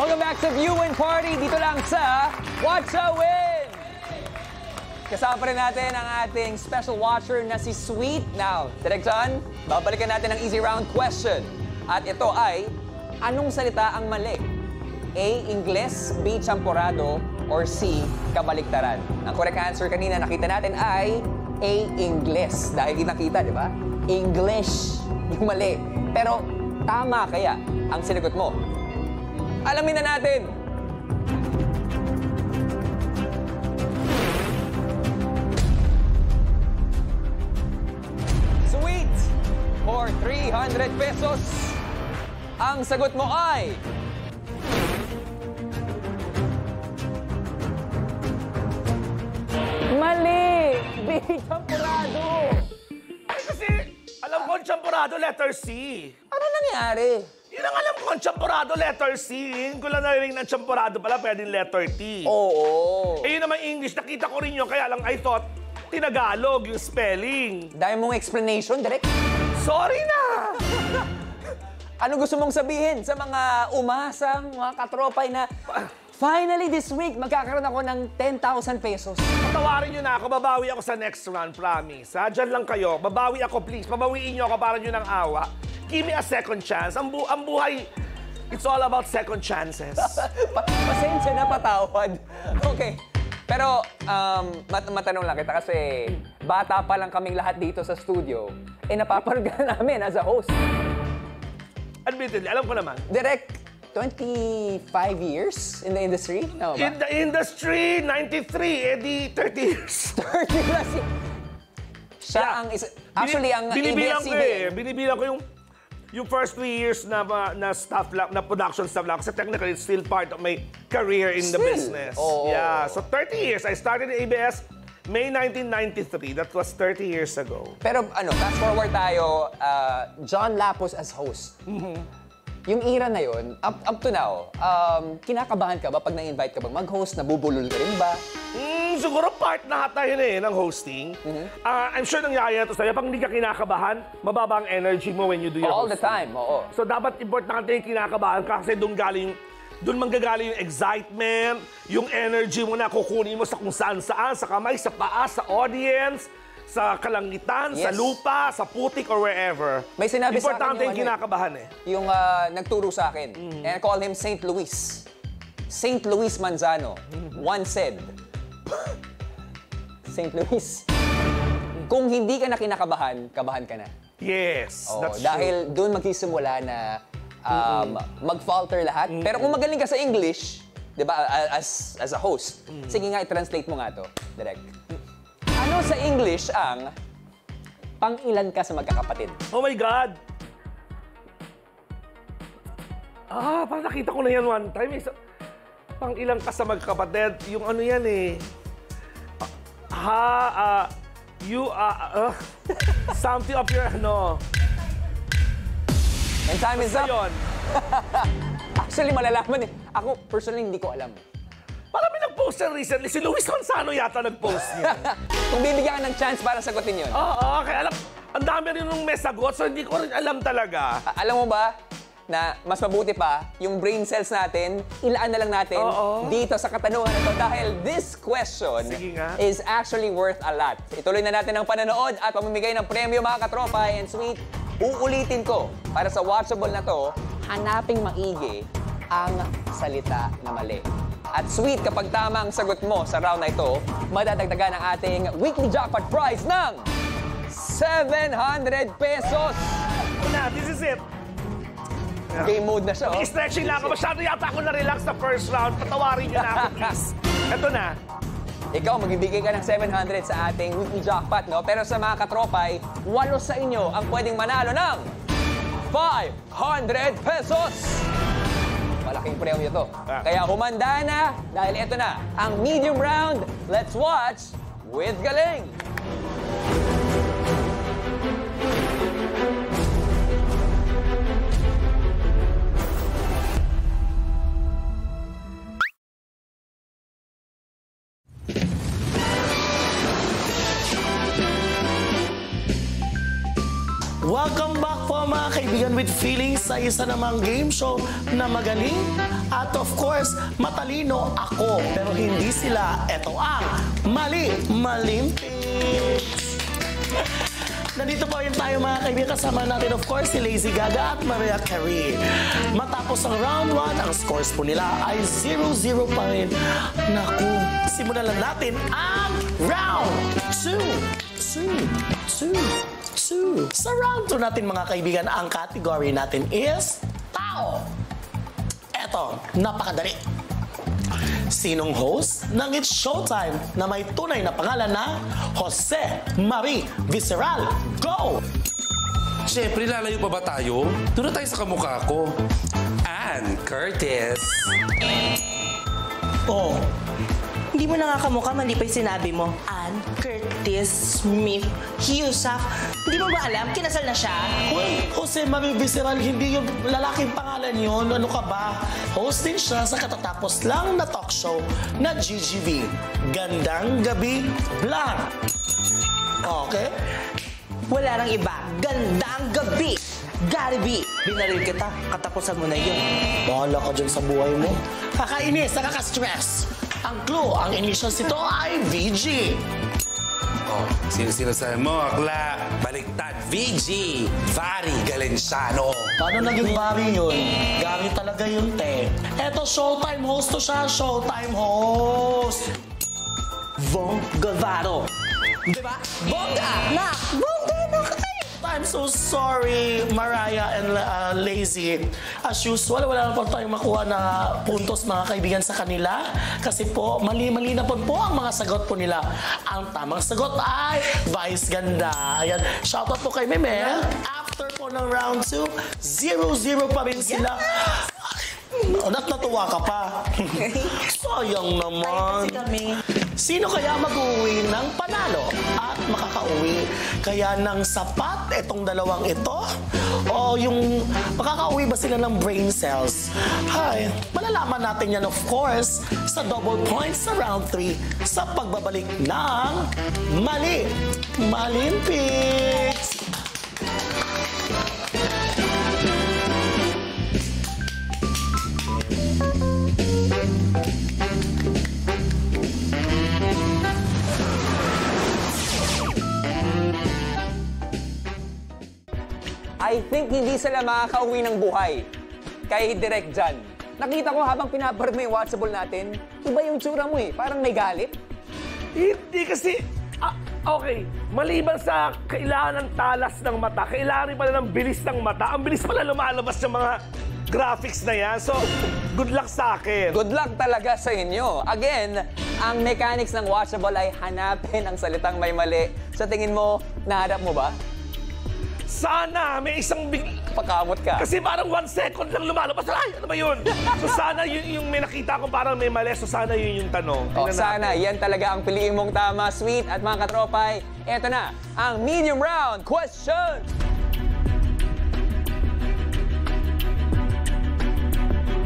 Welcome back sa View and Party dito lang sa What's a Win! Kasama pa rin natin ang ating special watcher na si Sweet. Now, Direction, babalikan natin ang easy round question. At ito ay, anong salita ang mali? A. Ingles, B. Champorado, or C. Kabaliktaran? Ang correct answer kanina nakita natin ay A. Ingles. Dahil nakita, di ba? English, yung mali. Pero tama kaya ang sinagot mo? Alamin na natin! Sweet! For 300 pesos, ang sagot mo ay... Mali! B. Champorado! Kasi alam ko ang champorado, letter C. Ano nangyari? Yun ang alam ko ang champorado, letter C. Yun ko lang narinig ng champorado pala, pwedeng letter T. Oo. Eh yun naman English, nakita ko rin yun, kaya lang I thought, tinagalog yung spelling. Dahil mong explanation, direct. Sorry na! Ano gusto mong sabihin sa mga umasang, mga katropay na finally this week, magkakaroon ako ng 10,000 pesos? Patawarin nyo na ako, babawi ako sa next round, promise. Ha? Diyan lang kayo, babawi ako please. Babawiin nyo ako para nyo ng awa. Give me a second chance. Ang buhay, it's all about second chances. Pasensya na, patawad. Okay. Pero, matanong lang kita kasi bata pa lang kaming lahat dito sa studio, napapanood ka namin as a host. Admittedly, alam ko naman. Direct, 25 years in the industry? No, ba? In the industry, 93, di 30 years. 30 plus. Siya ang isa... Actually, ang ABS-CBN. Binibilang ko yung first 3 years na staff lang, na production staff lang. Kasi technically, it's still part of my career in the business. Oh. Yeah, so 30 years. I started in ABS May 1993. That was 30 years ago. Pero fast forward tayo, John Lapus as host. Yung era na yun, up to now, kinakabahan ka ba pag na-invite ka ba mag-host? Nabubulol ka rin ba? Siguro part na tayo na ng hosting. I'm sure nangyayari ito sa'yo. Pag hindi ka kinakabahan, mababa ang energy mo when you do your All hosting. the time, oo. So dapat importante yung kinakabahan ka kasi doon manggagaling yung excitement, yung energy mo na kukunin mo sa kung saan-saan, sa kamay, sa paa, sa audience, sa kalangitan, sa lupa, sa putik, or wherever. May sinabi sa akin importante yung kinakabahan eh. Yung nagturo sa akin, and I call him St. Luis. St. Luis Manzano once said, St. Luis, kung hindi ka na kinakabahan, kabahan ka na. Yes, that's true. Dahil doon magsisimula na mag-falter lahat. Pero kung magaling ka sa English, di ba, as a host, sige nga, i-translate mo nga to, direct. Ano sa English ang pang-ilan ka sa magkakapatid? Oh my God! Parang nakita ko na yan one time. Pang-ilang ka sa magkapatid, yung ano yan eh. Something of your ano. And time is up. Yun. Actually, malalaman eh. Ako, personally, hindi ko alam. Parang may nag-post yan recently. Si Luis Manzano yata nag-post niya. Kung bibigyan ka ng chance para sagutin yun. Oo, kaya alam, ang dami rin nung may sagot, so hindi ko rin alam talaga. Alam mo ba na mas mabuti pa, yung brain cells natin, ilaan na lang natin dito sa katanungan na ito dahil this question is actually worth a lot. Ituloy na natin ang pananood at pamimigay ng premyo mga katropa and Sweet. Uulitin ko, para sa watchable na to, hanaping maigi ang salita na mali. At Sweet, kapag tama ang sagot mo sa round na ito, madadagdagan ang ating weekly jackpot prize ng 700 pesos! This is it. Game mode na siya, Stretching lang ako. Masyado yata ako na-relax sa first round. Patawarin niyo na ako, please. Ito na. Ikaw, magbibigay ka ng 700 sa ating weekly jackpot, no? Pero sa mga katropay, 8 sa inyo ang pwedeng manalo ng 500 pesos! Malaking premyo to. Kaya humanda na dahil ito na ang medium round. Let's watch with Galing! Welcome back po mga kaibigan with feelings sa isa namang game show na magaling at of course matalino ako pero hindi sila. Ito ang Malimpics. Nandito po yun tayo mga kaibigan, kasama natin of course si Lazy Gaga at Mariah Carey. Matapos ang round 1, ang scores po nila ay 0-0 pa rin. Naku, simulan lang natin ang round 2. Sa round 2 natin mga kaibigan, ang category natin is tao. Eto, napakadali. Sinong host ng It's Showtime na may tunay na pangalan na Jose Marie Visceral? Go! Siyempre, lalayo pa ba tayo? Doon na tayo sa kamukha ko. Ann Curtis. Oh, Hindi mo nakakamukha, mali pa yung sinabi mo. Ann Curtis Smith Husaf. Hindi mo ba alam? Kinasal na siya? uy, Jose Marie Visceral, hindi yung lalaking pangalan yun. Ano ka ba? Host din siya sa katatapos lang na talk show na GGV. Gandang Gabi Vlog. Okay? Wala nang iba. Gandang gabi. Garibi. Binaril kita. Katapusan mo na yun. Bahala ka dyan sa buhay mo. Kakainis, nakaka-stress. Ang clue, ang initials nito ay VG. Oh, sino-sino sa mo, akla? Baliktad, VG. Vari Galenciano. Paano naging Barry yun? Gary talaga yun, te. Eto, Showtime host to siya. Showtime host. Vong Gavaro. Diba? Bongga! Na! Bongga na kayo! I'm so sorry, Mariah and Lazy. As usual, wala na po tayong makuha na puntos mga kaibigan sa kanila. Kasi po, mali-mali na po ang mga sagot po nila. Ang tamang sagot ay Vice Ganda. Ayan, shoutout po kay Memel. After po ng round 2, 0-0 pa rin sila. Natuwa ka pa. Sayang naman. Kasi kami. Sino kaya mag-uwi ng panalo at makakauwi kaya ng sapat itong dalawang ito? O yung makakauwi ba sila ng brain cells? Hay, malalaman natin yan of course sa double points sa round 3 sa pagbabalik ng Malimpics! I think hindi sila makakauwi ng buhay. Kay Direk Jan. Nakita ko habang pinaparad mo yung WhatsApp natin, iba yung tsura mo eh. Parang may galit. Hindi kasi, okay, maliban sa kailangan ng talas ng mata, kailangan rin pala ng bilis ng mata. Ang bilis pala lumalabas ng mga graphics na yan. So, good luck sa akin. Good luck talaga sa inyo. Again, ang mechanics ng watchable ay hanapin ang salitang may mali. Sa tingin mo, nahanap mo ba? Sana may isang Pagkamot ka. Kasi parang 1 second lang lumalabas. Ay, ano ba yun? So sana yun yung may nakita ko parang may mali. So sana yun yung tanong. O, Tingnan sana, natin. yan talaga ang piliin mong tama, sweet. At mga katropay, eto na, ang medium round question.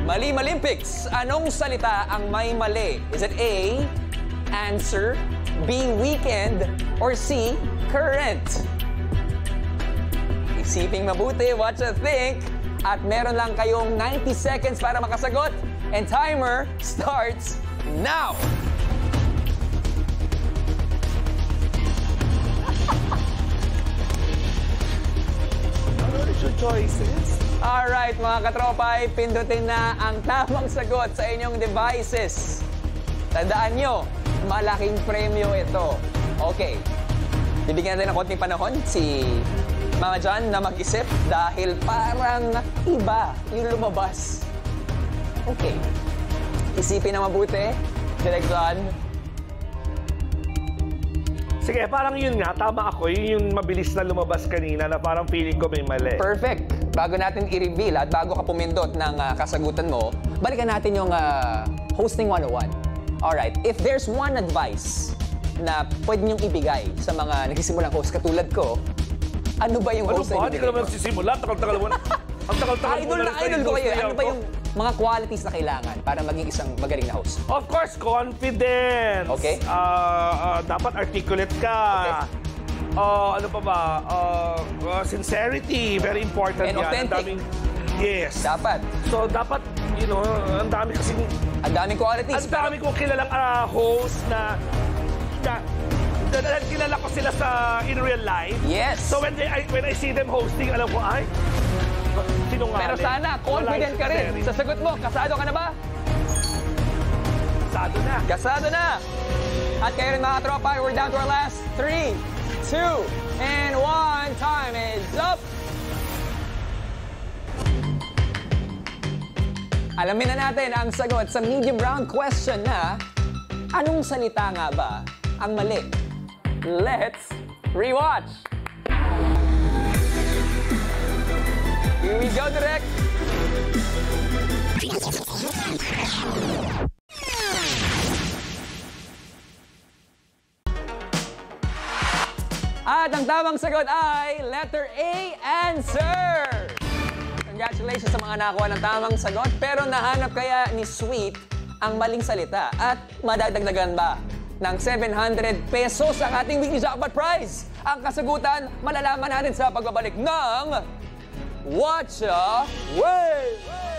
Malimpics, anong salita ang may mali? Is it A, answer, B, weekend, or C, current? Isiping mabuti, what you think. At meron lang kayong 90 seconds para makasagot. And timer starts now! What are your choices? Alright mga katropay, pindutin na ang tamang sagot sa inyong devices. Tandaan nyo, malaking premyo ito. Okay, bibigyan natin ng konting panahon si Mama John na mag-isip dahil parang iba yung lumabas. Okay, isipin na mabuti. Direk John. Sige, parang yun nga, tama ako. Yun yung mabilis na lumabas kanina na parang feeling ko may mali. Perfect. Bago natin i-reveal at bago ka pumindot ng kasagutan mo, balikan natin yung Hosting 101. Alright, if there's one advice na pwede niyong ibigay sa mga nagsisimulang host katulad ko, ano ba yung Ano host ba? na Hindi ka naman nagsisimula. Tagal-tagal mo na. Ang tagal-tagal mo Idol na na idol ko kayo. Ano ba ko. yung mga qualities na kailangan para maging isang magaling na host? Of course, confidence. Okay. Dapat articulate ka. ano pa ba? Sincerity, very important And yan. authentic. Yes. Dapat. So, dapat, you know, ang dami kasing... Ang daming qualities. Ang dami kong kilalang host na kilala ko sila sa in real life. Yes. So when I see them hosting, alam ko, ay, sinungaling. Pero sana, confident ka rin. Sa sagot mo, kasado ka na ba? Kasado na. Kasado na. At kayo rin mga tropa, we're down to our last 3, 2, and 1. Time is up. Alamin na natin ang sagot sa medium round question na anong salita nga ba ang mali? Let's rewatch! Here we go, direct! At ang tamang sagot ay letter A, answer! Congratulations sa mga nakakuha ng tamang sagot. Pero nahanap kaya ni Sweet ang maling salita? At madadagdagan ba ng 700 pesos ang ating weekly jackpot prize? Ang kasagutan, malalaman natin sa pagbabalik ng Watcha Wave!